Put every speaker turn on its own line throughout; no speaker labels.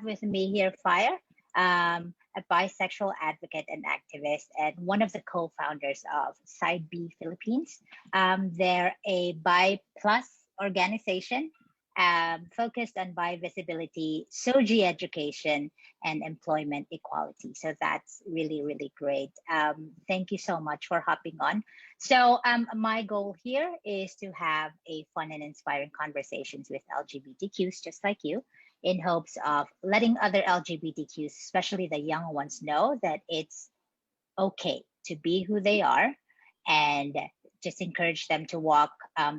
with me here Fire, a bisexual advocate and activist, and one of the co-founders of Side B Philippines. They're a bi plus organization focused on bi visibility, SOGI education, and employment equality. So that's really, really great. Thank you so much for hopping on. So my goal here is to have a fun and inspiring conversations with LGBTQs just like you, in hopes of letting other LGBTQs, especially the young ones, know that it's okay to be who they are, and just encourage them to walk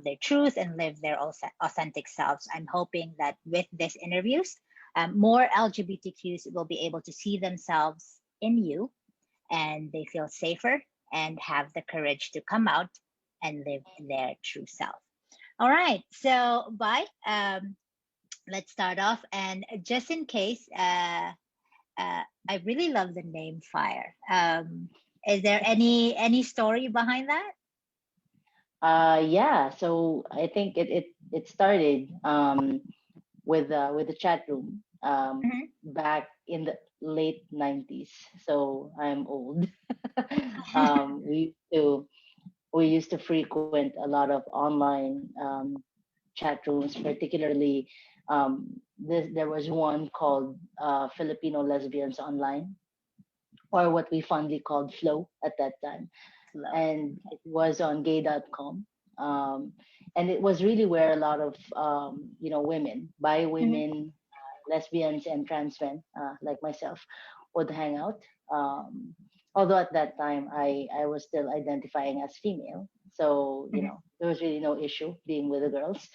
their truth and live their authentic selves. I'm hoping that with these interviews, more LGBTQs will be able to see themselves in you, and they feel safer and have the courage to come out and live their true self. All right, so bye. Let's start off. And just in case, I really love the name Fire. Is there any story behind that?
Yeah, so I think it started with the chat room
Mhm.
back in the late 90s. So I'm old. We used to frequent a lot of online chat rooms, particularly there was one called Filipino Lesbians Online, or what we fondly called Flow at that time,
Slow.
and it was on gay.com. And it was really where a lot of women, bi
Mhm.
women, lesbians, and trans men like myself would hang out. Although at that time I was still identifying as female, so
Mhm.
there was really no issue being with the girls.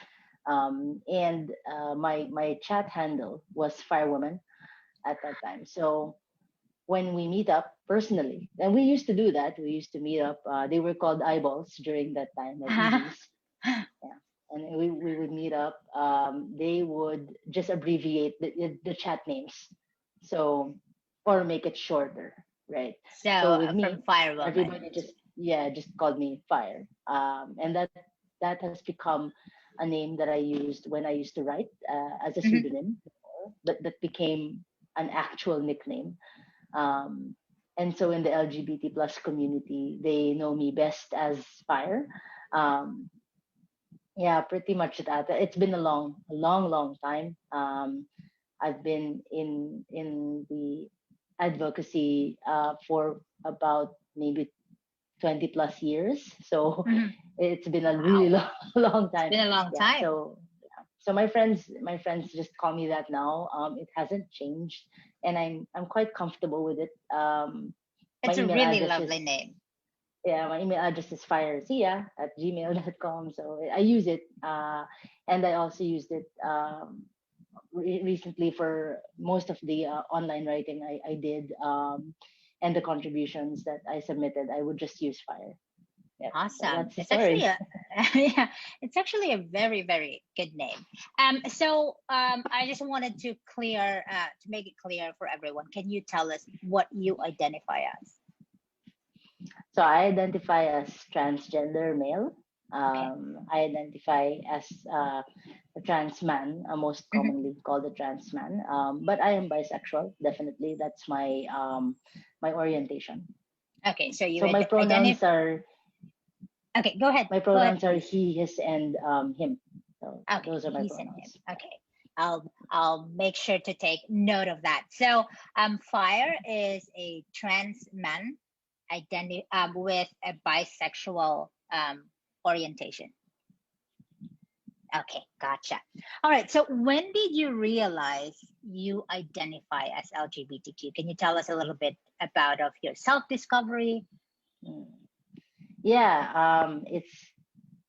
And my chat handle was Firewoman at that time. So when we meet up personally, and we used to do that, we used to meet up. They were called eyeballs during that time, like EBs. Yeah. And we would meet up. They would just abbreviate the chat names, so, or make it shorter, right?
So
So with
from
me,
Fire Woman.
everybody just called me Fire. And that has become a name that I used when I used to write as a
Mhm.
pseudonym before, but that became an actual nickname. um, and so in the LGBT plus community, they know me best as Fire. Um, yeah, pretty much that. It's been a long, long time. I've been in the advocacy for about maybe 20 plus years. So
Mhm.
it's been a really
Wow,
long, long
it's
time.
been a long
Yeah.
time.
So my friends just call me that now. It hasn't changed, and I'm quite comfortable with it. My
It's a
email
really
address is
lovely name.
firesia@gmail.com. So I use it, and I also used it recently for most of the online writing I did, and the contributions that I submitted. I would just use Fire. Yep. So
Awesome.
that's the
It's actually
story.
a yeah, it's actually a very, very good name. So I just wanted to to make it clear for everyone. Can you tell us what you identify as?
So I identify as transgender male.
Okay.
I identify as a trans man, most
Mhm.
commonly called a trans man. But I am bisexual. Definitely, that's my orientation.
Okay, so you
So
identify. Okay, go ahead.
my
Go ahead,
pronouns are
please.
he, his, and him. So
Okay,
those are my
he's in him.
pronouns.
Okay. I'll make sure to take note of that. So Fire is a trans man with a bisexual orientation. Okay, gotcha. All right. So when did you realize you identify as LGBTQ? Can you tell us a little bit about of your self-discovery?
Mm. Yeah,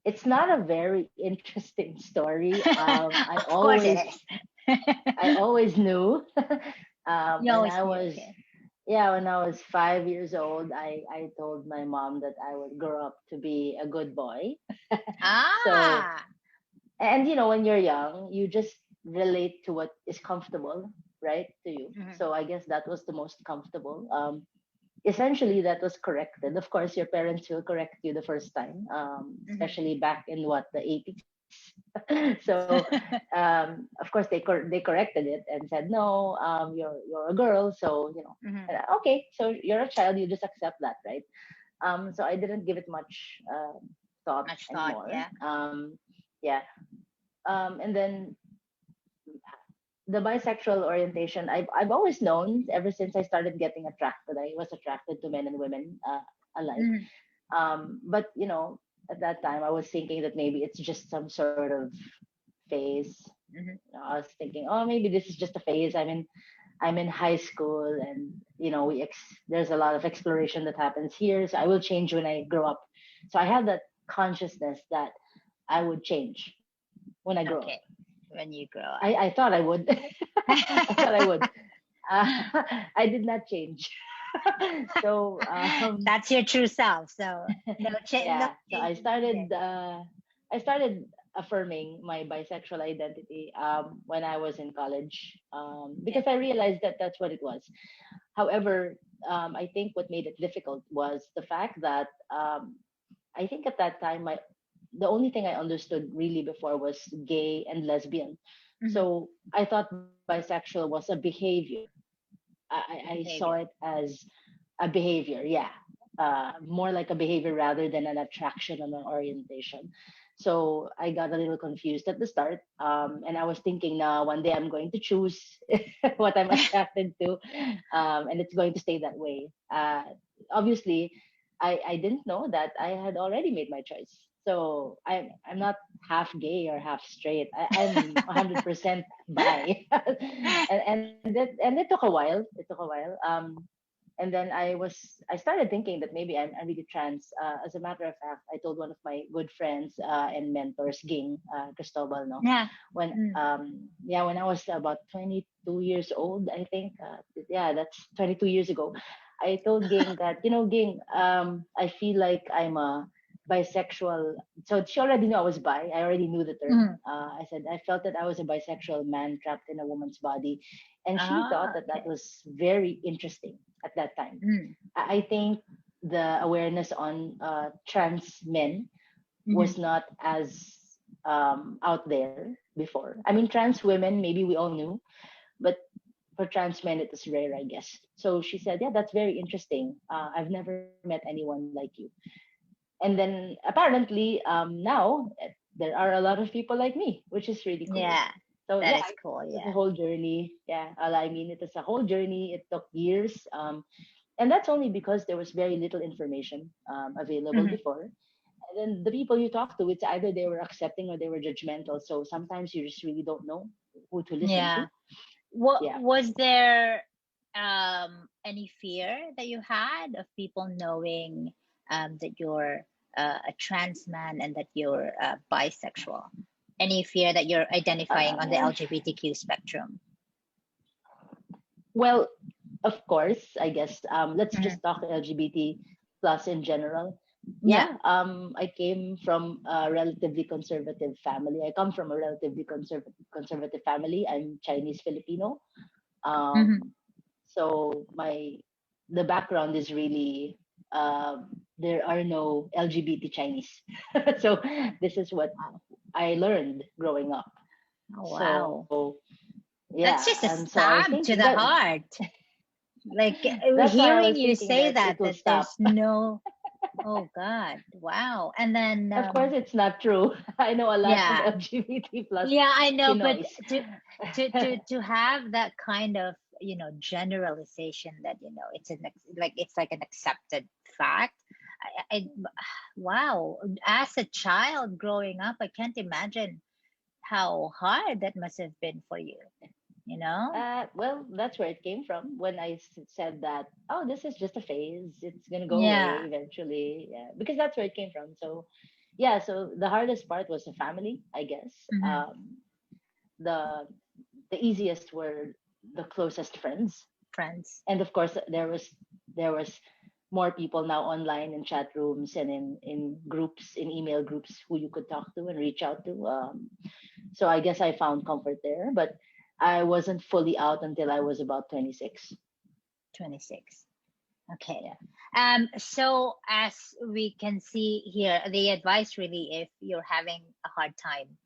it's not a very interesting story.
Of course it is.
I always knew.
You
When
always
I
knew.
was
Okay.
Yeah, when I was 5 years old, I told my mom that I would grow up to be a good boy. So,
Ah.
and when you're young, you just relate to what is comfortable, right, to you.
Mhm.
So I guess that was the most comfortable. Essentially, that was corrected. Of course, your parents will correct you the first time,
Mhm.
especially back in what, the 80s. So of course they corrected it and said, no, you're a girl, so
Hmm.
okay, so you're a child, you just accept that, right? So I didn't give it much thought
Much thought,
anymore.
yeah.
Yeah. And then the bisexual orientation, I've always known ever since I started getting attracted. I was attracted to men and women alike.
Hmm.
But at that time I was thinking that maybe it's just some sort of phase.
Hmm.
I was thinking, oh, maybe this is just a phase. I'm in high school, and there's a lot of exploration that happens here. So I will change when I grow up. So I had that consciousness that I would change when I grow up.
Okay, when you grow
I,
up.
I thought I would. I thought I would. Uh, I did not change. So
That's your true self. So no
yeah. So I
changes needed.
started. I started affirming my bisexual identity when I was in college
Yeah.
because I realized that that's what it was. However, I think what made it difficult was the fact that I think at that time the only thing I understood really before was gay and lesbian.
Hmm.
So I thought bisexual was a behavior. I saw it
Behavior.
as a behavior, yeah, more like a behavior rather than an attraction and an orientation. So I got a little confused at the start, and I was thinking, now one day I'm going to choose what I'm attracted to, and it's going to stay that way. Obviously, I didn't know that I had already made my choice. So I'm not half gay or half straight. I'm 100% bi, and it took a while. It took a while. And then I started thinking that maybe I'm really trans. As a matter of fact, I told one of my good friends and mentors, Ging Cristobal, no,
Yeah.
when
Mm.
when I was about 22 years old, I think. Yeah, that's 22 years ago. I told Ging that, Ging, I feel like I'm a bisexual. So she already knew I was bi. I already knew the term.
Mm.
I said I felt that I was a bisexual man trapped in a woman's body, and she thought
Ah,
that that
okay.
was very interesting at that time.
Mm.
I think the awareness on trans men
Hmm.
was not as out there before. I mean, trans women, maybe we all knew, but for trans men, it was rare, I guess. So she said, yeah, that's very interesting. I've never met anyone like you. And then apparently now there are a lot of people like me, which is really cool.
Yeah,
So
that
yeah,
is cool.
it was a
Yeah.
whole journey. Yeah, I mean, it was a whole journey. It took years, and that's only because there was very little information available
Hmm.
before. And then the people you talk to, it's either they were accepting or they were judgmental. So sometimes you just really don't know who to listen to.
Yeah. What
Yeah.
was there any fear that you had of people knowing that you're a trans man and that you're bisexual? Any fear that you're identifying on the
Uh,
LGBTQ spectrum?
well, of course, I guess. Let's
Hmm.
just talk LGBT plus in general.
Yeah.
Yeah. I came from a relatively conservative family. I come from a relatively conservative family. I'm Chinese Filipino.
Hmm.
Um, so the background is really there are no LGBT Chinese. So this is what
Wow.
I learned growing up.
Oh, wow.
So yeah,
That's just a
so I was
stab
thinking
to the
that
heart. Like
that's why I
hearing
was
you
thinking
say
that it
that,
will
that
stop.
there's no, oh God, wow. And then,
Of course, it's not true. I know a lot of
yeah,
LGBT plus
yeah, I know, but
Pinoys.
to have that kind of, generalization that, like it's like an accepted fact. I wow, as a child growing up, I can't imagine how hard that must have been for you, you know?
Well, that's where it came from when I said that, oh, this is just a phase. It's going to go away
Yeah.
eventually. Yeah, because that's where it came from. So, yeah, so the hardest part was the family, I guess.
Hmm.
The easiest were the closest friends.
Friends.
And of course, there was more people now online in chat rooms and in groups, in email groups who you could talk to and reach out to. So I guess I found comfort there, but I wasn't fully out until I was about 26.
26. Okay.
Yeah.
So as we can see here, the advice really, if you're having a hard time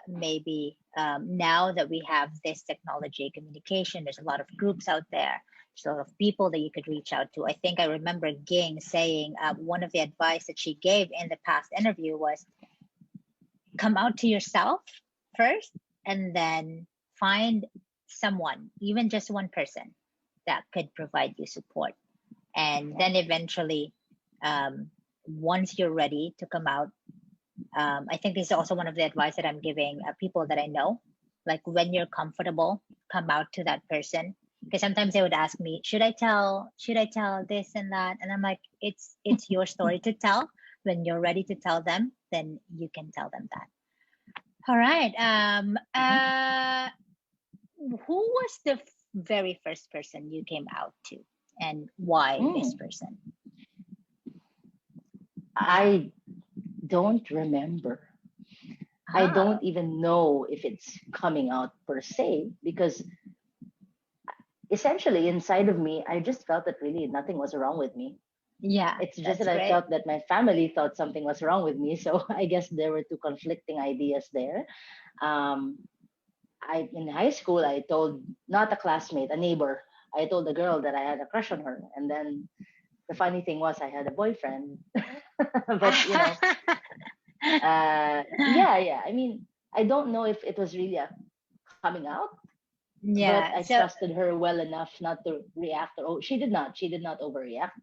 maybe now that we have this technology communication, there's a lot of groups out there. There's a lot of people that you could reach out to. I think I remember Ging saying one of the advice that she gave in the past interview was come out to yourself first, and then find someone, even just one person, that could provide you support. And then eventually, once you're ready to come out, I think this is also one of the advice that I'm giving people that I know. Like when you're comfortable, come out to that person. Because sometimes they would ask me, should I tell this and that? And I'm like, it's your story to tell. When you're ready to tell them, then you can tell them that. All right. Who was the very first person you came out to, and why this person?
I don't remember. I don't even know if it's coming out per se, because essentially inside of me, I just felt that really nothing was wrong with me.
Yeah,
it's just that I felt that my family thought something was wrong with me. So I guess there were two conflicting ideas there. In high school, I told not a classmate, a neighbor. I told a girl that I had a crush on her, and then the funny thing was I had a boyfriend. But yeah. I mean, I don't know if it was really a coming out.
Yeah,
but I trusted her well enough not to react. Or she did not. She did not overreact.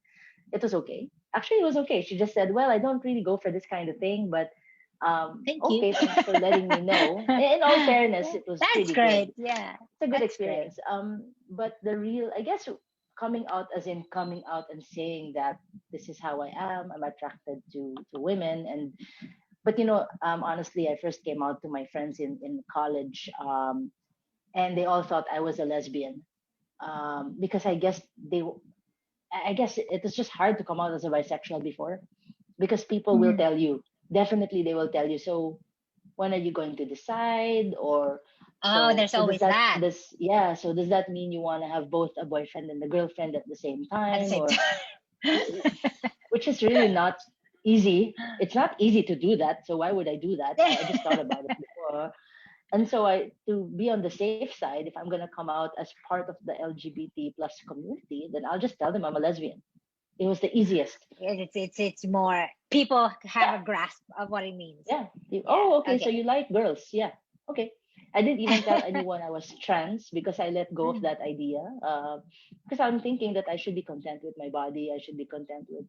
It was okay. Actually, it was okay. She just said, "Well, I don't really go for this kind of thing, but
thank
okay,
you.
thanks for letting me know." In all fairness, it was
That's
pretty
great.
good.
Yeah,
It's a good
that's
experience.
great.
But the real, I guess, coming out as in coming out and saying that this is how I am. I'm attracted to women, and but honestly, I first came out to my friends in college, and they all thought I was a lesbian, because I guess it was just hard to come out as a bisexual before, because people will
Mhm.
tell you, definitely they will tell you, so when are you going to decide? Or
Oh,
so
there's
so does
always
that
that
this yeah so does that mean you want to have both a boyfriend and a girlfriend at the same
at the
time?
same
Or
time.
which is really not easy. It's not easy to do that, so why would I do that? I just thought about it before. And so to be on the safe side, if I'm gonna come out as part of the LGBT plus community, then I'll just tell them I'm a lesbian. It was the easiest.
It's more people have
Yeah,
a grasp of what it means.
yeah.
Yeah.
Oh, okay. So
Okay.
you like girls? Yeah. Okay. I didn't even tell anyone I was trans, because I let go of
Mm.
that idea. Because I'm thinking that I should be content with my body. I should be content with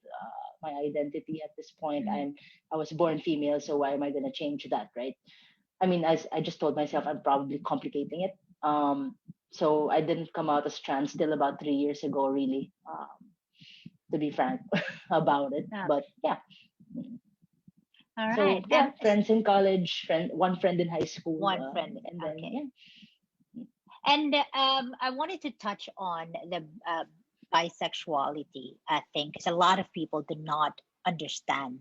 my identity at this point.
Mm.
I was born female, so why am I gonna change that, right? I mean, I just told myself I'm probably complicating it. So I didn't come out as trans till about 3 years ago, really, to be frank about it. But
Okay.
yeah.
All right.
So yeah, friends in college, one friend in high school,
One friend.
and then
Okay.
yeah.
And I wanted to touch on the bisexuality thing, because a lot of people do not understand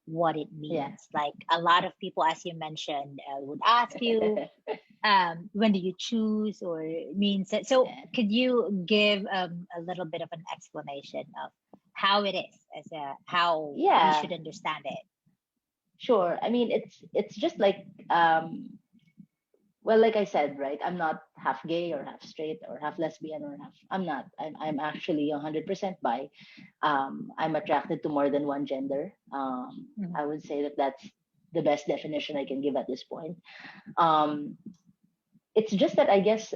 what it
Yeah.
means. Like a lot of people, as you mentioned, would ask you, when do you choose, or it means that. So
Yeah.
could you give a little bit of an explanation of how it is, as how we
Yeah,
should understand it?
sure. I mean, it's just like well, like I said, right? I'm not half gay or half straight or half lesbian or half. I'm not. I'm actually 100% bi. I'm attracted to more than one gender.
Mhm.
I would say that that's the best definition I can give at this point. Um, it's just that I guess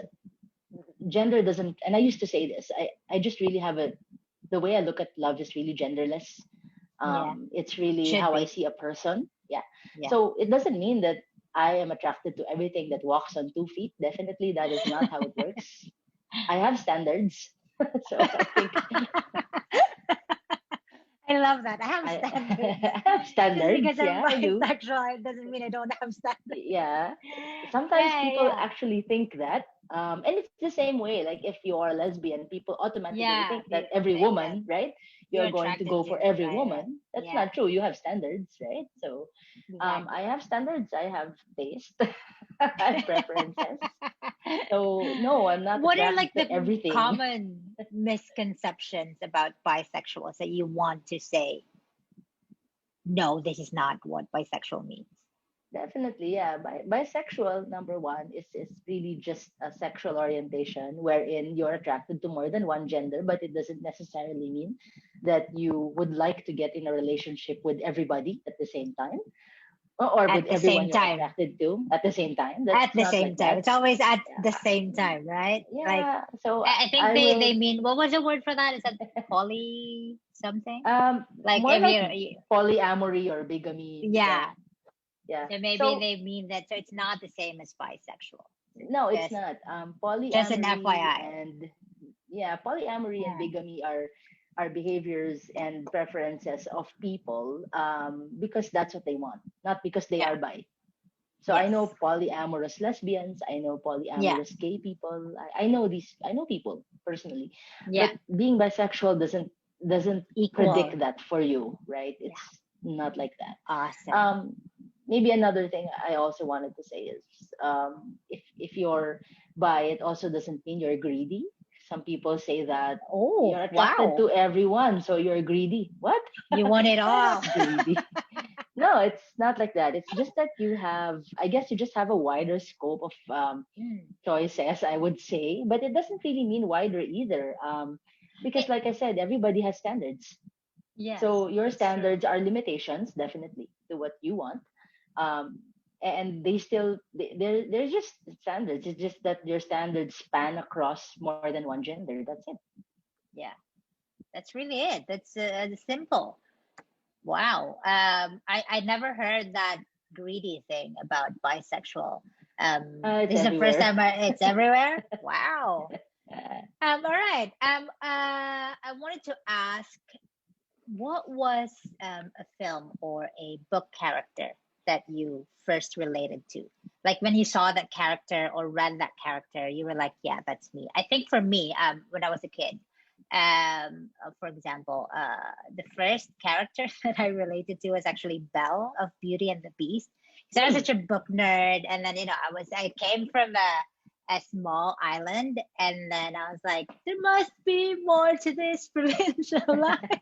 gender doesn't. And I used to say this. I just really have a the way I look at love is really genderless.
Yeah,
It's really
should
how I
be.
see a person. Yeah.
Yeah.
So it doesn't mean that I am attracted to everything that walks on 2 feet. Definitely, that is not how it works. I have standards. So I think
I love that. I have
I,
standards.
I have
Just
standards.
because I'm
Yeah, I do.
bisexual, it doesn't mean I don't have standards.
Yeah. Sometimes
Yeah,
people
yeah.
actually think that. And it's the same way. Like if you are a lesbian, people automatically
Yeah,
think that
people
every
think that
woman, right?
you're
You're going to
attracted
go
to.
for every
Right.
woman. That's
Yeah,
not true. You have standards, right? So I
exactly.
have standards. I have taste. I have preferences. So no, I'm not
What are
attracted
like
to
the
everything.
common misconceptions about bisexuals that you want to say, no, this is not what bisexual means?
Definitely, yeah. Bisexual, number one, is really just a sexual orientation wherein you're attracted to more than one gender, but it doesn't necessarily mean that you would like to get in a relationship with everybody at the same time, or
At
with
the
everyone
same
you're
time.
attracted to at the same time.
At
That's
the
not
same
like
time.
that.
It's always at the
Yeah,
same time, right? Like
yeah. So
I think
I
they
will
mean, what was the word for that? Is that poly something?
um
Like
more
if
like
you
polyamory or bigamy. Yeah,
yeah.
yeah.
So maybe
So
they mean that, so it's not the same as bisexual.
no, it's
Just
not.
just an
Polyamory
FYI.
and yeah, polyamory and
Yeah.
bigamy are behaviors and preferences of people because that's what they want, not because they
Yeah.
are bi. So I know
Yes.
polyamorous lesbians, I know
Yeah.
polyamorous gay people. I know people personally,
Yeah.
but being bisexual doesn't
Equal.
predict that for you, right?
Yeah.
It's not like that.
Awesome.
Um, Maybe another thing I also wanted to say is if you're bi, it also doesn't mean you're greedy. Some people say that
Oh,
you're attracted
wow.
to everyone, so you're greedy. What?
You want it
You're not
all.
greedy. No, it's not like that. It's just that you have, I guess, you just have a wider scope of
Mm.
choices, I would say, but it doesn't really mean wider either. Because,
It,
like I said, everybody has standards.
yes,
So your
that's true.
standards are limitations, definitely, to what you want. Um, and they still, they're just standards. It's just that your standards span across more than one gender. That's it.
Yeah, that's really it. That's simple. Wow. I never heard that greedy thing about bisexual.
It's
This is the first
everywhere.
time it's everywhere. Wow.
Uh,
All right. I wanted to ask, what was a film or a book character that you first related to? Like when you saw that character or read that character, you were like, yeah, that's me. I think for me, when I was a kid, for example, the first character that I related to was actually Belle of Beauty and the Beast. Because I was
hmm.
such a book nerd, and then I came from a small island, and then I was like, there must be more to this provincial life.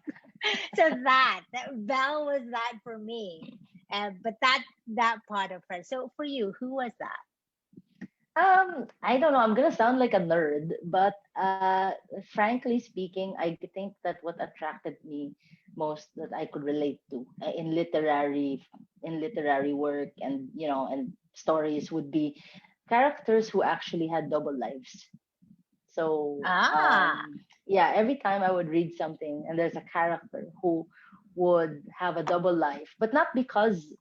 So that Belle was that for me. But that part of her. So for you, who was that?
I don't know. I'm gonna sound like a nerd, but frankly speaking, I think that what attracted me most that I could relate to in literary work and and stories would be characters who actually had double lives. So
Ah,
yeah, every time I would read something and there's a character who would have a double life, but not because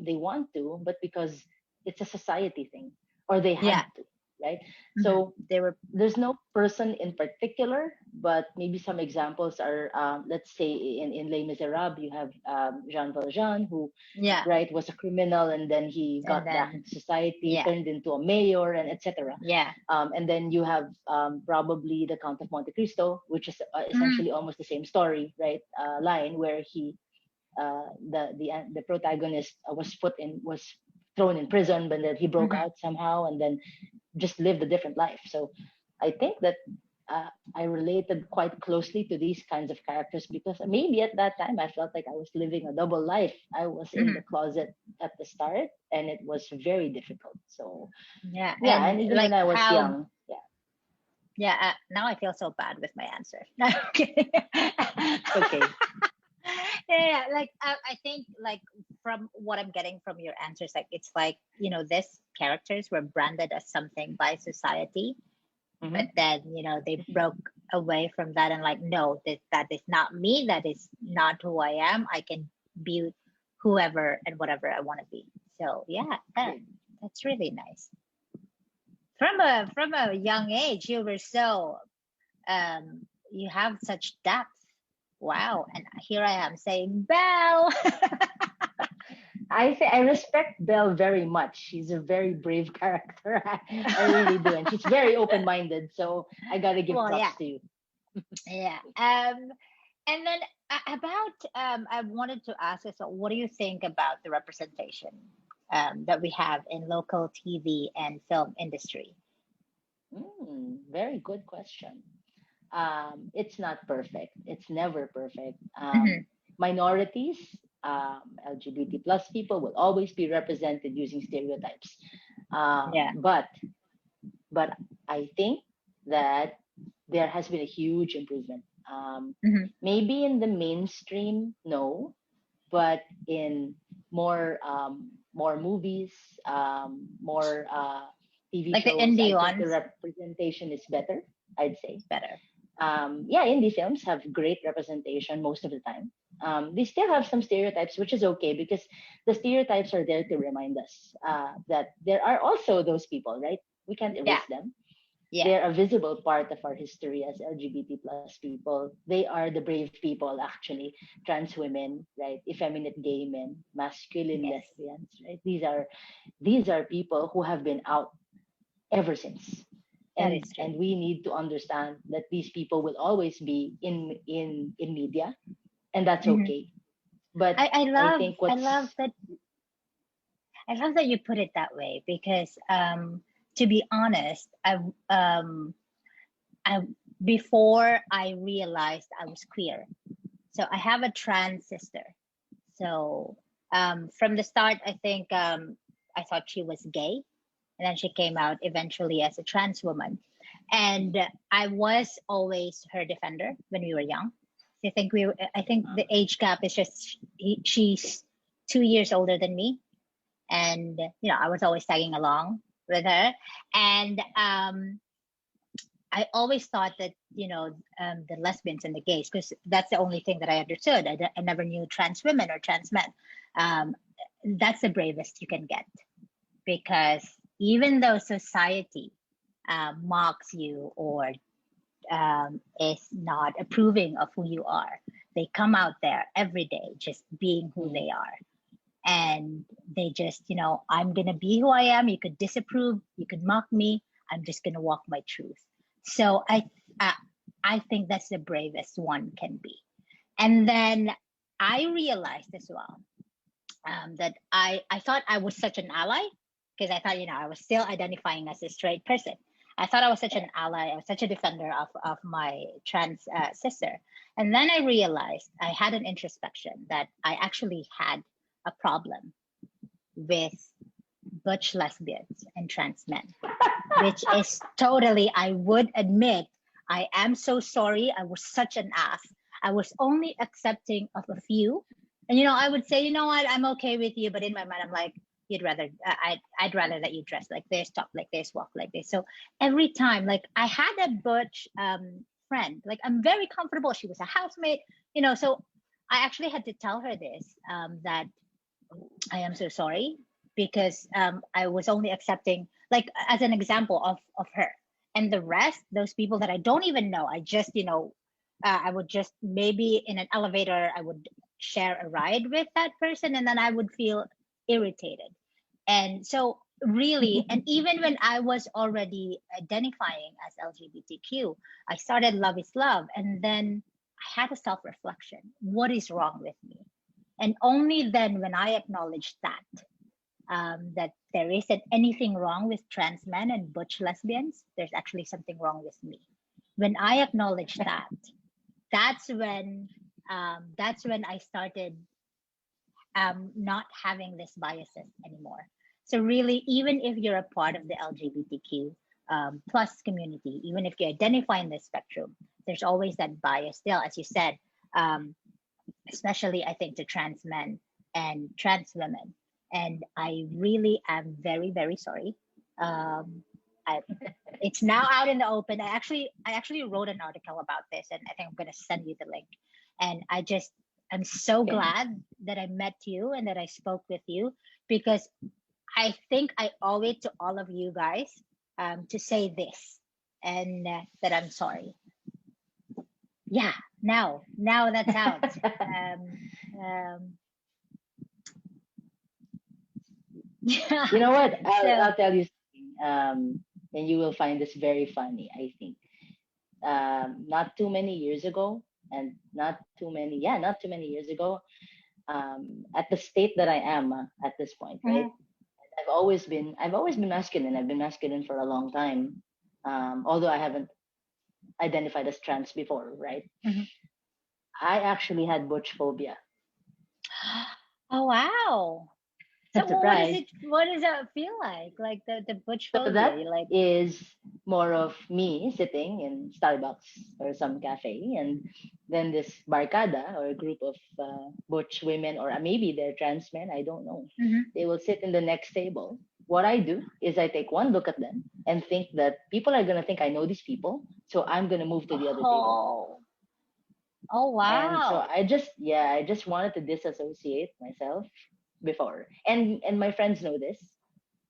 they want to, but because it's a society thing or they
yeah.
had to, right?
Mhm.
So
They were,
there's no person in particular, but maybe some examples are, let's say in Les Miserables, you have Jean Valjean, who
yeah.
right was a criminal and then he
And
got back
then,
into society,
yeah,
turned into a mayor, and etc.
yeah.
And then you have probably the Count of Monte Cristo, which is
Mm,
essentially almost the same story, right? Line where the protagonist was thrown in prison, but then he broke
mhm.
out somehow, and then just lived a different life. So I think that I related quite closely to these kinds of characters because maybe at that time I felt like I was living a double life. I was in the
Mhm.
closet at the start, and it was very difficult. So
Yeah.
yeah,
And
and even when
like
I was
how,
young, yeah,
yeah, now I feel so bad with my answer. No, I'm kidding.
it's okay.
Yeah, like I think like from what I'm getting from your answers, like it's like, this characters were branded as something by society, but
Hmm.
then, they broke away from that and like, no, that is not me. That is not who I am. I can be whoever and whatever I want to be. So yeah, that's really nice. From a young age, you were so you have such depth. Wow. And here I am saying Belle.
I respect Belle very much. She's a very brave character. I really do, and she's very open minded. So I gotta give
Well, yeah.
props to you.
Yeah. And then about I wanted to ask you, so what do you think about the representation that we have in local TV and film industry?
Very good question. It's not perfect. It's never perfect.
Hmm.
Minorities LGBT plus people will always be represented using stereotypes.
Yeah.
But I think that there has been a huge improvement.
Hmm.
Maybe in the mainstream, no, but in more movies, more TV
Like the
shows, I
indie
think the
ones,
representation is better. I'd say.
it's better.
Yeah, indie films have great representation most of the time. They still have some stereotypes, which is okay because the stereotypes are there to remind us that there are also those people, right? We can't
Yeah.
erase them.
Yeah.
They're a visible part of our history as LGBT plus people. They are the brave people, actually. Trans women, right? Effeminate gay men, masculine
Yes.
lesbians, right? These are people who have been out ever since,
That
and
is true.
and we need to understand that these people will always be in media, and that's
Hmm.
okay. But
I
I
love
think
I love
what's
that I love that you put it that way because to be honest, I before I realized I was queer. So I have a trans sister. So from the start, I think I thought she was gay, and then she came out eventually as a trans woman. And I was always her defender when we were young. I think the age gap is just she's 2 years older than me, and I was always tagging along with her, and I always thought that the lesbians and the gays, because that's the only thing that I understood. I never knew trans women or trans men. um, that's the bravest you can get, because even though society mocks you or is not approving of who you are, they come out there every day just being who
mm,
they are, and they just, I'm going to be who I am. You could disapprove, you could mock me, I'm just going to walk my truth. So uh, I think that's the bravest one can be. And then I realized as well that I thought I was such an ally, because I thought, I was still identifying as a straight person. I thought I was such
yeah.
an ally, I was such a defender of my trans sister. And then I realized, I had an introspection, that I actually had a problem with butch lesbians and trans men, which is totally, I would admit, I am so sorry. I was such an ass. I was only accepting of a few. And, I would say, you know what, I'm okay with you. But in my mind, I'm like, I'd rather that you dress like this, talk like this, walk like this. So every time, like, I had a butch friend, like, I'm very comfortable. She was a housemate, so I actually had to tell her this, that I am so sorry, because I was only accepting, like, as an example of her, and the rest, those people that I don't even know, I just, I would just, maybe in an elevator, I would share a ride with that person, and then I would feel irritated. And so, really, and even when I was already identifying as LGBTQ, I started Love is Love, and then I had a self reflection. What is wrong with me? And only then, when I acknowledged that there isn't anything wrong with trans men and butch lesbians, there's actually something wrong with me. When I acknowledged that, that's when I started not having these biases anymore. So really, even if you're a part of the LGBTQ plus community, even if you identify in this spectrum, there's always that bias still, as you said, um, especially I think to trans men and trans women. And I really am very, very sorry. Um, I, it's now out in the open. I actually wrote an article about this, and I think I'm going to send you the link. And I'm so
Okay.
glad that I met you and that I spoke with you, because I think I owe it to all of you guys to say this, and that I'm sorry. Yeah, now that's out. Um, um, yeah.
You know what? I'll,
So,
I'll tell you something, and you will find this very funny, I think. Not too many years ago, and not too many years ago, at the state that I am at this point, right?
mhm,
I've always been masculine. I've been masculine for a long time, although I haven't identified as trans before, right?
mhm.
I actually had butch phobia.
Oh wow. So what is
Surprise.
it? What does that feel like? Like the butch
So
phobia?
that
You like?
is more of me sitting in Starbucks or some cafe, and then this barcada or a group of butch women, or maybe they're trans men, I don't know.
Mhm.
They will sit in the next table. What I do is I take one look at them and think that people are gonna think I know these people, so I'm gonna move to the other table.
Oh, oh
And so
wow.
I just wanted to disassociate myself before, and my friends know this.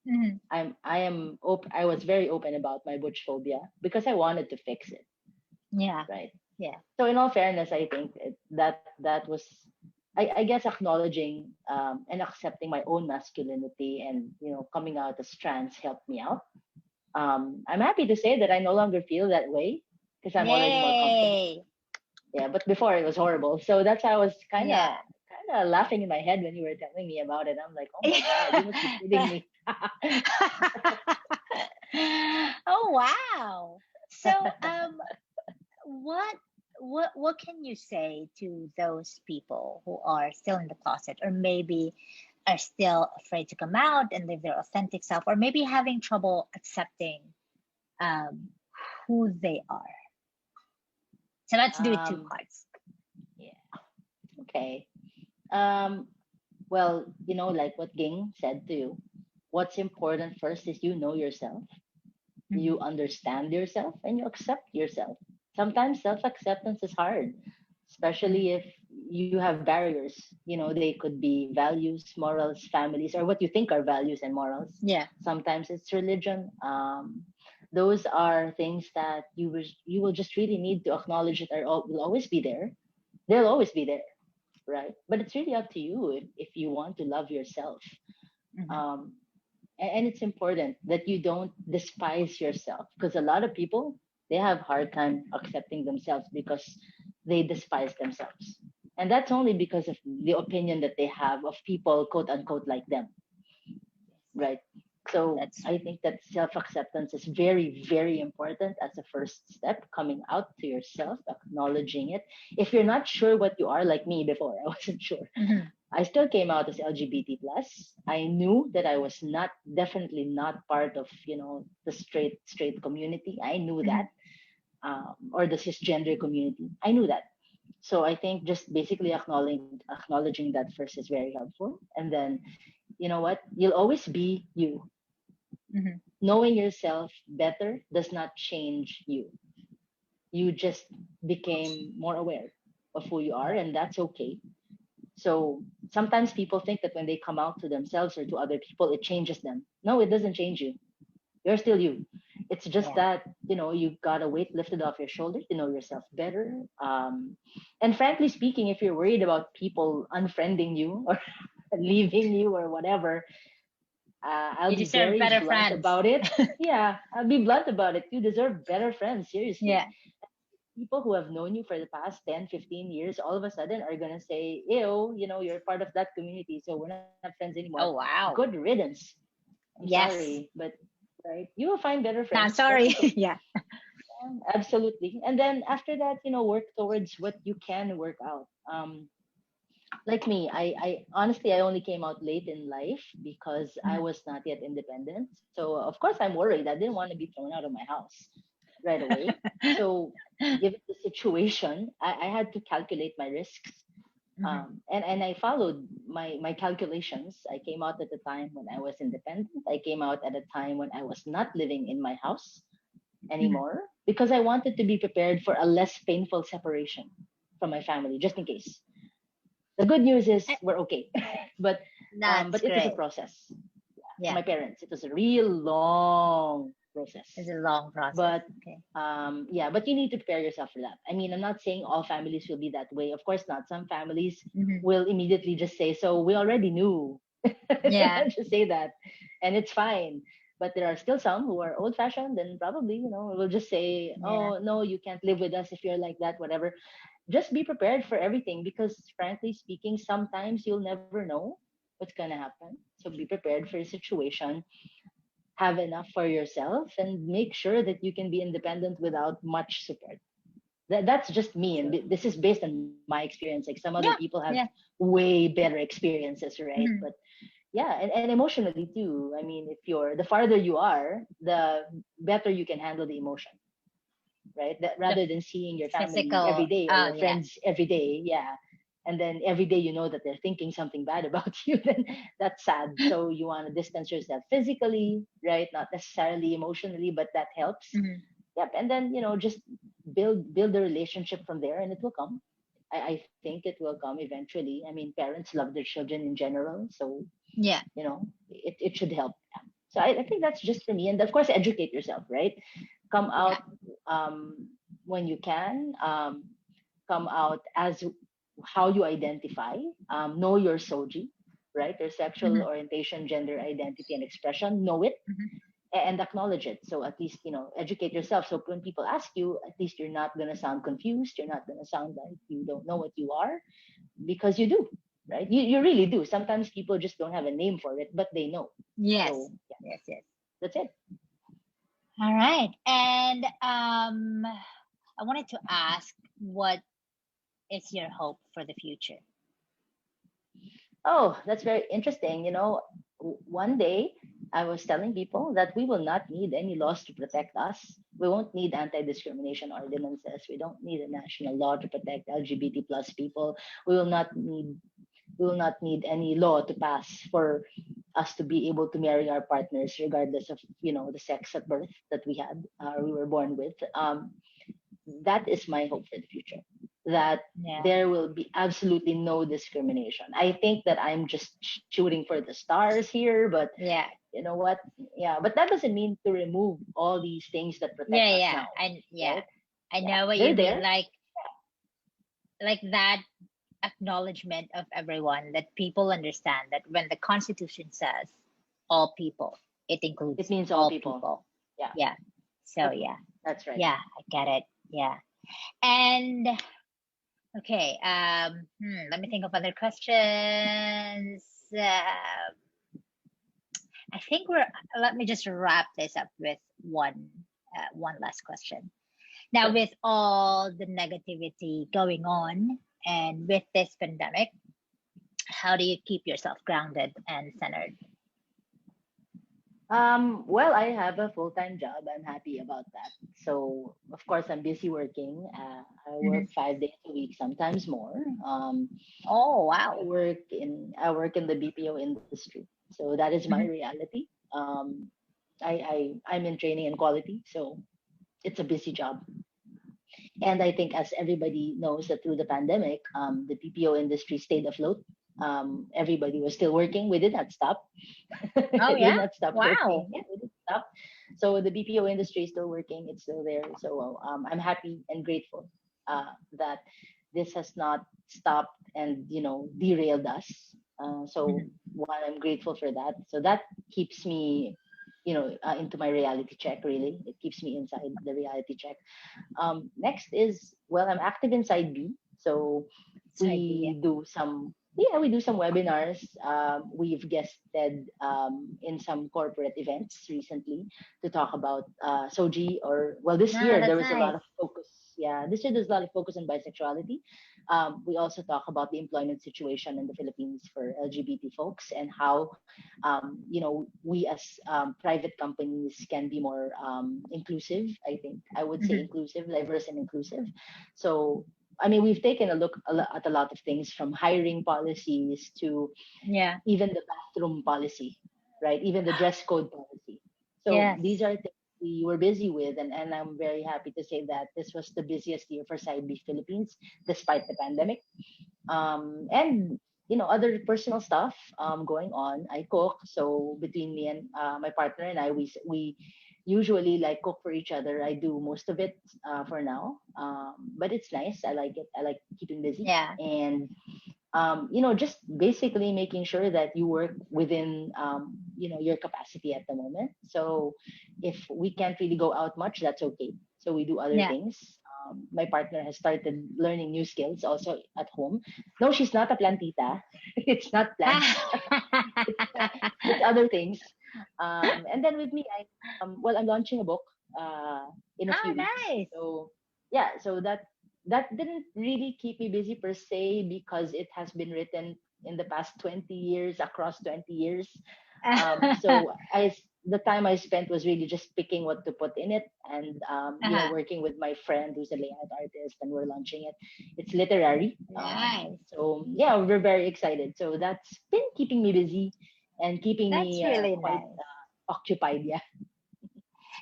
Mhm.
I was very open about my butch phobia because I wanted to fix it,
Yeah,
right?
yeah.
So in all fairness, I think that was, I guess, acknowledging and accepting my own masculinity, and coming out as trans helped me out. I'm happy to say that I no longer feel that way because I'm already more comfortable.
Yay.
Yeah, but before it was horrible. So that's why I was
Yeah.
kind of laughing in my head when you were telling me about it. I'm like, oh my god, you must be kidding me.
Oh wow. So what what can you say to those people who are still in the closet, or maybe are still afraid to come out and live their authentic self, or maybe having trouble accepting um who they are? So let's do it two
um,
parts.
yeah, okay. Um, well, like what Ging said to you, what's important first is you know yourself,
Mhm.
you understand yourself, and you accept yourself. Sometimes self acceptance is hard,
Mhm.
especially if you have barriers. They could be values, morals, families, or what you think are values and morals.
Yeah.
Sometimes it's religion. Those are things that you will just really need to acknowledge that will always be there. They'll always be there, right? But it's really up to you if you want to love yourself.
Mhm.
Um, and it's important that you don't despise yourself, because a lot of people, they have hard time accepting themselves because they despise themselves, and that's only because of the opinion that they have of people, quote unquote, like them, right? So
That's
I
true.
think that self acceptance is very, very important as a first step, coming out to yourself, acknowledging it. If you're not sure what you are, like me before, I wasn't sure.
Hmm.
I still came out as LGBT plus. I knew that I was not, definitely not part of the straight community. I knew
Hmm.
that, or the cisgender community. I knew that. So I think just basically acknowledging that first is very helpful. And then, you know what, you'll always be you.
Hmm.
Knowing yourself better does not change you. You just became more aware of who you are,
Yeah.
and that's okay. So sometimes people think that when they come out to themselves or to other people, it changes them. No, it doesn't change you. You're still you. It's just
Yeah.
that, you got a weight lifted off your shoulders to know yourself better. And frankly speaking, if you're worried about people unfriending you or leaving you or whatever, I'll
You
be
deserve
very
better
blunt
friends.
about it. Yeah, I'll be blunt about it. You deserve better friends, seriously.
Yeah.
People who have known you for the past 10, 15 years all of a sudden are going to say, ew, you're part of that community, so we're not friends anymore.
Oh
Good
wow.
riddance. I'm sorry,
Yes.
but right, you will find better
No,
friends. That's
sorry.
okay.
Yeah.
Absolutely. And then after that, work towards what you can work out. Like me, I honestly, I only came out late in life because I
Mhm.
was not yet independent. So of course I'm worried. I didn't want to be thrown out of my house right away. So given the situation, I had to calculate my risks.
Mhm.
And I followed my calculations. I came out at a time when I was independent. I came out at a time when I was not living in my house
Mhm.
anymore because I wanted to be prepared for a less painful separation from my family, just in case. The good news is
Eh,
we're okay, but
that's
but it was a
great.
process for
Yeah.
my parents. It was a real long process.
It's a long process.
But
Okay.
yeah, but you need to prepare yourself for that. I mean, I'm not saying all families will be that way. Of course not. Some families
Hmm.
will immediately just say, "So we already knew."
Yeah.
Just say that, and it's fine. But there are still some who are old-fashioned and probably, will just say,
Yeah.
"Oh no, you can't live with us if you're like that, whatever." Just be prepared for everything because, frankly speaking, sometimes you'll never know what's gonna happen. So be prepared for a situation, have enough for yourself, and make sure that you can be independent without much support. That's just me, and
True.
this is based on my experience. Like some other
Yeah.
people have
Yeah.
way better experiences, right? But
Mhm.
yeah, and emotionally too. I mean, if you're the farther you are, the better you can handle the emotion, right? That
The
rather than seeing your family every
physical.
day or
Oh
your
yeah.
friends every day, yeah. And then every day you know that they're thinking something bad about you, then that's sad. So you want to distance yourself physically, right? Not necessarily emotionally, but that helps.
Mhm.
Yep. And then, just build the relationship from there and it will come. I think it will come eventually. I mean, parents love their children in general. So,
Yeah.
it should help. Yeah. So I think that's just for me. And of course, educate yourself, right? Come
Yeah.
out when you can. Come out as how you identify. Know your SOGI, right? Your sexual
Mhm.
orientation, gender identity, and expression. Know it
Mhm.
and acknowledge it. So at least, educate yourself. So when people ask you, at least you're not going to sound confused. You're not going to sound like you don't know what you are because you do, right? You really do. Sometimes people just don't have a name for it, but they know.
Yes.
So yeah,
Yes. Yes.
that's it.
All right. And I wanted to ask, what is your hope for the future?
Oh, that's very interesting. One day I was telling people that we will not need any laws to protect us. We won't need anti-discrimination ordinances. We don't need a national law to protect LGBT plus people. We will not need we will not need any law to pass for us to be able to marry our partners regardless of the sex at birth that we had or we were born with. That is my hope for the future, that
Yeah.
there will be absolutely no discrimination. I think that I'm just shooting for the stars here, but
Yeah.
you know what, yeah, but that doesn't mean to remove all these things that protect
Yeah.
us
Yeah.
now,
And yeah,
right?
I
Yeah,
know what you
they're
mean.
there.
Like that acknowledgement of everyone, that people understand that when the Constitution says all people, it
It
includes
means all
all
people.
people.
Yeah.
Yeah. So
Yep,
yeah.
that's right.
Yeah, I get it. Yeah. And okay, let me think of other questions. I think we're. Let me just wrap this up with one last question. Now,
Sure.
with all the negativity going on, and with this pandemic, how do you keep yourself grounded and centered?
Well, I have a full-time job. I'm happy about that. So, of course, I'm busy working. I
Mhm.
work 5 days a week, sometimes more.
Oh,
I
wow.
work in I work in the BPO industry, so that is my
Mhm.
reality. I'm in training and quality, so it's a busy job. And I think, as everybody knows, that through the pandemic, the BPO industry stayed afloat. Everybody was still working. We did not stop.
Oh,
We did
yeah.
not stop working.
Wow.
Yeah, we didn't stop. So the BPO industry is still working. It's still there. So I'm happy and grateful that this has not stopped and derailed us. So
Mhm.
while I'm grateful for that, so that keeps me into my reality check. Really, it keeps me inside the reality check. Next is, well, I'm active in Side B, so
Side B. Yeah.
we do some webinars. We've guested in some corporate events recently to talk about SOGI, or well, this
No,
year there
that's
was a lot
nice.
of focus. Yeah, this year there's a lot of focus on bisexuality. We also talk about the employment situation in the Philippines for LGBT folks and how we as private companies can be more inclusive. I think I would say
Mhm.
inclusive, diverse, and inclusive. So I mean, we've taken a look at a lot of things, from hiring policies to
Yeah.
even the bathroom policy, right? Even the dress code policy. So these
Yes.
are things we were busy with, and I'm very happy to say that this was the busiest year for Side B Philippines, despite the pandemic. And other personal stuff going on. I cook, so between me and my partner and I, we usually like cook for each other. I do most of it for now, but it's nice. I like it. I like keeping busy,
Yeah.
and just basically making sure that you work within your capacity at the moment. So if we can't really go out much, that's okay. So we do other
Yeah.
things. My partner has started learning new skills also at home. No, she's not a plantita. It's not plants. It's other things. And then with me, I'm launching a book in a
Oh,
few weeks.
nice.
So yeah, so that. that didn't really keep me busy per se because it has been written in the past 20 years, across 20 years. So the time I spent was really just picking what to put in it, and
Uh-huh.
working with my friend who's a layout artist, and we're launching it. It's literary.
Nice.
So yeah, we're very excited. So that's been keeping me busy and keeping
That's
me
really
quite
nice.
occupied. Yeah.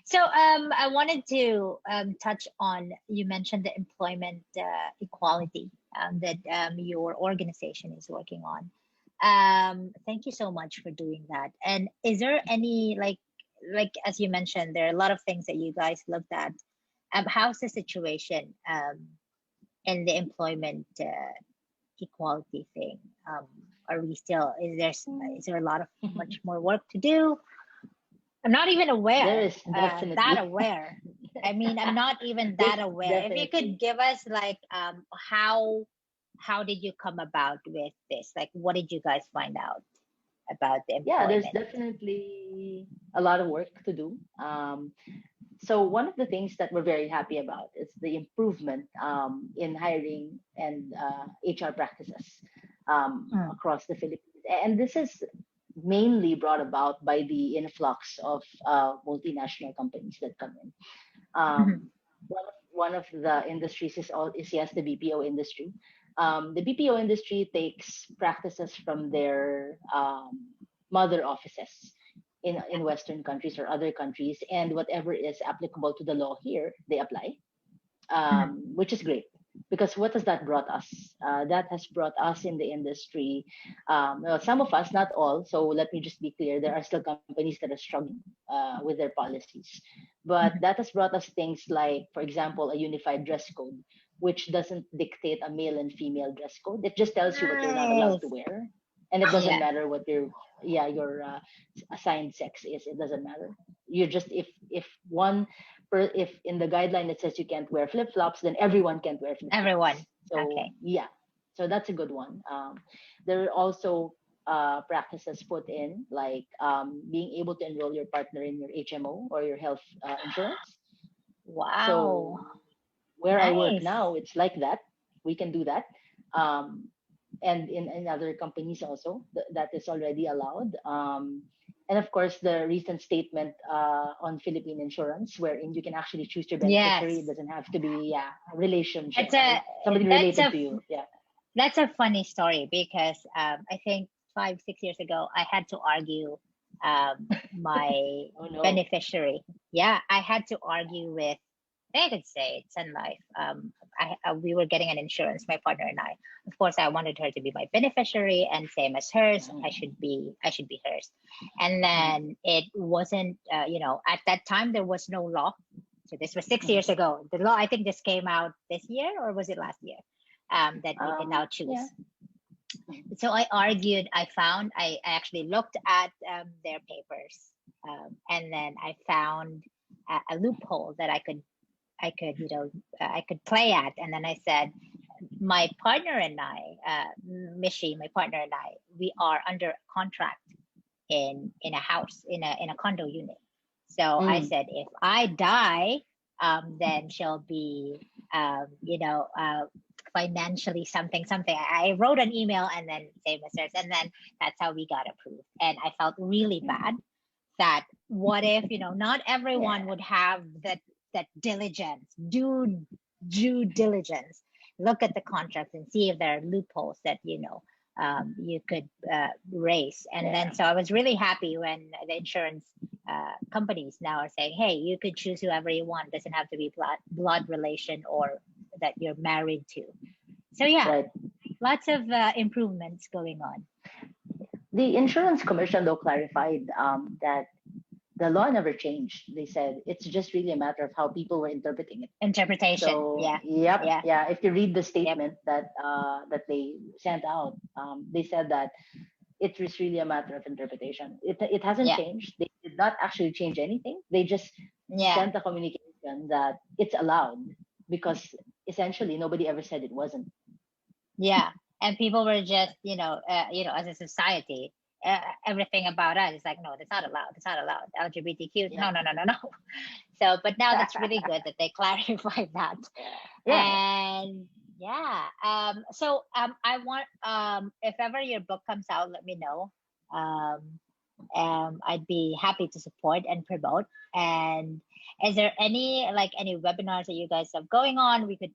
So I wanted to touch on, you mentioned the employment equality that your organization is working on. Thank you so much for doing that. And is there any like as you mentioned, there are a lot of things that you guys looked at. How's the situation in the employment equality thing? Um, are we still, is there a lot of much more work to do? I'm not even
There
aware,
is
that
definitely.
aware. I mean, I'm not even
There's
that aware. If you could
definitely.
give us like how did you come about with this? Like what did you guys find out about the
Yeah, there's
employment?
definitely a lot of work to do. So one of the things that we're very happy about is the improvement in hiring and HR practices
Mm,
across the Philippines. And this is mainly brought about by the influx of multinational companies that come in.
mhm,
One of the industries is yes, the BPO industry. The BPO industry takes practices from their mother offices in Western countries or other countries, and whatever is applicable to the law here, they apply,
mhm.
which is great. Because what has that brought us? That has brought us in the industry. Well, some of us, not all. So let me just be clear: there are still companies that are struggling with their policies, but
Mhm.
that has brought us things like, for example, a unified dress code, which doesn't dictate a male and female dress code. It just tells you what you're not allowed to
Nice.
wear, and it doesn't
Yeah.
matter what your assigned sex is. It doesn't matter. You just, if one if in the guideline it says you can't wear flip flops, then everyone can't wear flip
Everyone.
flops. So
Okay.
yeah, so that's a good one. There are also practices put in, like being able to enroll your partner in your HMO or your health insurance. So
Wow.
where I work
Nice.
now, it's like that. We can do that. Um, and in other companies also, that is already allowed. And of course, the recent statement on Philippine insurance, wherein you can actually choose your beneficiary. It
Yes.
doesn't have to be, yeah, a relationship,
It's a
somebody
that's
related
a
to you. Yeah.
That's a funny story because I think 5, 6 years ago, I had to argue my
Oh no.
beneficiary. Yeah, I had to argue with, I could say it's Sun Life. We were getting an insurance, my partner and I. Of course, I wanted her to be my beneficiary, and same as hers, I should be hers. And
Mhm,
then it wasn't, at that time there was no law. So this was six
mhm.
years ago. The law, I think, just came out this year, or was it last year? That you can now
Yeah.
choose.
Mhm,
So I argued, I actually looked at their papers, and then I found a loophole that I could play at. And then I said, my partner and I, Mishi, my partner and I, we are under contract in a house, in a condo unit. So I
mm,
said, if I die, then she'll be, financially something something. I wrote an email and then same as hers, and then that's how we got approved. And I felt really bad
mhm.
that what if not
Yeah.
everyone would have that diligence, due diligence, look at the contracts and see if there are loopholes that you could raise. And then
Yeah.
so I was really happy when the insurance companies now are saying, hey, you could choose whoever you want, doesn't have to be blood relation or that you're married to. So yeah,
Right.
lots of improvements going on.
The insurance commission though clarified that the law never changed. They said it's just really a matter of how people were interpreting it.
Interpretation,
So,
yeah.
yep,
Yeah.
yeah. If you read the
Yep.
statement that they sent out, they said that it was really a matter of interpretation. It hasn't
Yeah.
changed. They did not actually change anything. They just
Yeah.
sent a communication that it's allowed because essentially nobody ever said it wasn't.
Yeah. And people were just, as a society, everything about us. It's like, no, that's not allowed. That's not allowed. LGBTQ.
Yeah.
No, no, no, no, no. So, but now that's really good that they clarified that.
Yeah.
And yeah, I want, if ever your book comes out, let me know. Um, I'd be happy to support and promote. And is there any webinars that you guys have going on? We could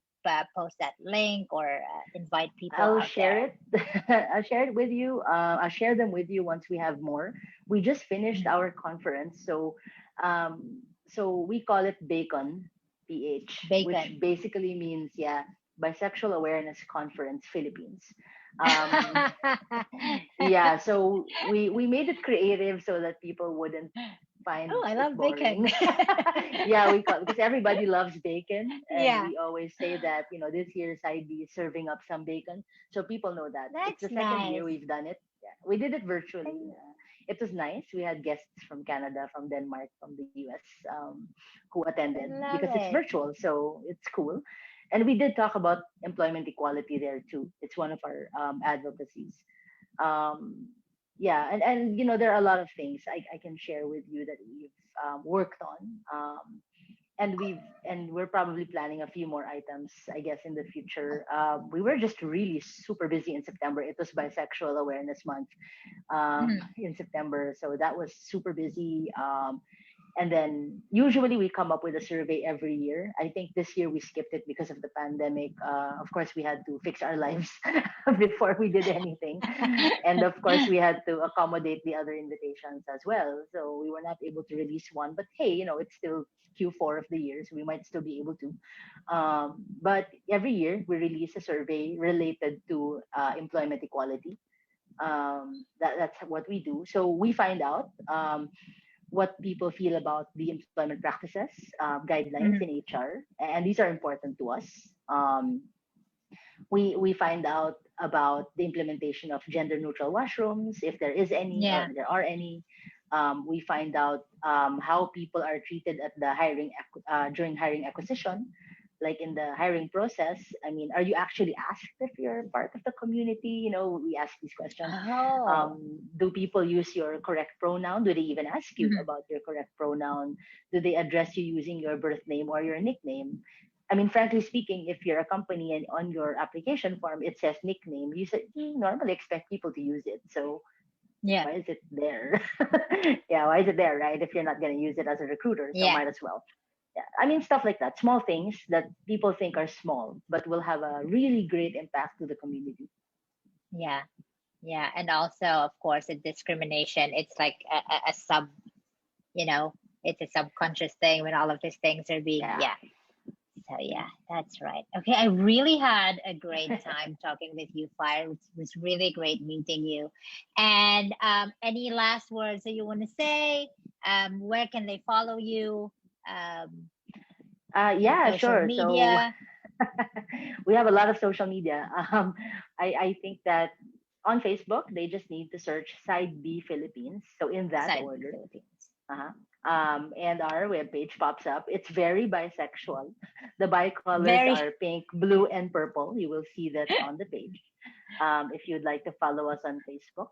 post that link or invite people
I'll
out
share
there.
it. I'll share it with you. I'll share them with you once we have more. We just finished
Mhm.
our conference, so we call it Bacon, which
Bacon.
basically means, yeah, Bisexual Awareness Conference Philippines. Um, yeah, so we made it creative so that people wouldn't find
Oh, I
it
love bacon.
boring. Yeah, we call because everybody loves bacon, and
Yeah,
we always say that this year Side B is serving up some bacon, so people know that it's
that's
the second year
nice.
we've done it. Yeah, we did it virtually.
And-
It was nice. We had guests from Canada, from Denmark, from the US, who attended
I love
because it's
it.
virtual, so it's cool. And we did talk about employment equality there too. It's one of our advocacies. um, yeah, and there are a lot of things I can share with you that we've worked on, and we're probably planning a few more items, I guess, in the future. We were just really super busy in September. It was Bisexual Awareness Month
Mhm.
in September, so that was super busy. And then usually we come up with a survey every year. I think this year we skipped it because of the pandemic. Of course, we had to fix our lives before we did anything. And of course, we had to accommodate the other invitations as well. So we were not able to release one. But hey, it's still Q4 of the year, so we might still be able to. But every year we release a survey related to employment equality. That's what we do. So we find out what people feel about the employment practices, guidelines in
Mhm.
HR, and these are important to us. We find out about the implementation of gender neutral washrooms, if there is any or
Yeah.
there are any. We find out how people are treated at the during hiring acquisition, like in the hiring process. I mean, are you actually asked if you're part of the community? We ask these questions.
Oh.
Do people use your correct pronoun? Do they even ask you
Mhm.
about your correct pronoun? Do they address you using your birth name or your nickname? I mean, frankly speaking, if you're a company and on your application form it says nickname, you normally expect people to use it. So
Yeah.
why is it there? Yeah, why is it there, right? If you're not going to use it as a recruiter, so
Yeah.
might as well. Yeah, I mean, stuff like that, small things that people think are small, but will have a really great impact to the community.
Yeah. Yeah. And also, of course, the discrimination. It's like a sub. You know, it's a subconscious thing when all of these things are being.
Yeah.
Yeah. So yeah, that's right. Okay, I really had a great time talking with you, Fire. It was really great meeting you. And any last words that you want to say? Where can they follow you? Um, any
Yeah,
social
sure. So
media?
we have a lot of social media. I think that on Facebook, they just need to search Side B Philippines. So in that
Side B
order.
Philippines.
Uh-huh. And our webpage pops up. It's very bisexual. The bi colors
Very.
are pink, blue, and purple. You will see that on the page. If you'd like to follow us on Facebook.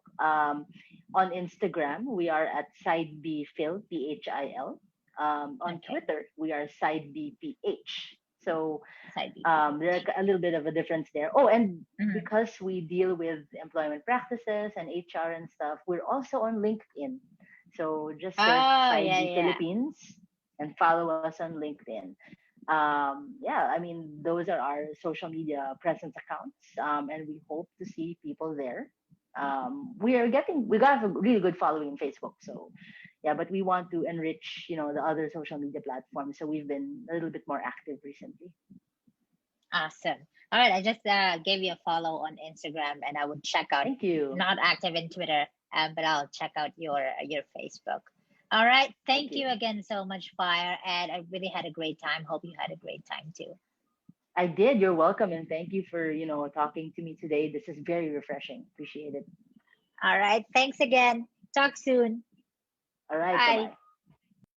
On Instagram, we are at Side B Phil, PHIL. On
Okay.
Twitter, we are Side BPH. So
Side B PH.
there's a little bit of a difference there. Oh, and
Mhm.
because we deal with employment practices and HR and stuff, we're also on LinkedIn. So just search
Oh
Side
yeah,
B
yeah.
Philippines and follow us on LinkedIn. Yeah, I mean, those are our social media presence accounts, and we hope to see people there. We got a really good following in Facebook, so yeah, but we want to enrich, the other social media platforms. So we've been a little bit more active recently.
Awesome. All right, I just gave you a follow on Instagram, and I would check out.
Thank you.
Not active in Twitter, but I'll check out your Facebook. All right,
Thank
thank
you.
you again so much, Fire, and I really had a great time. Hope you had a great time too.
I did. You're welcome, and thank you for talking to me today. This is very refreshing. Appreciate it.
All right, thanks again. Talk soon.
All right. Bye
Bye.
bye.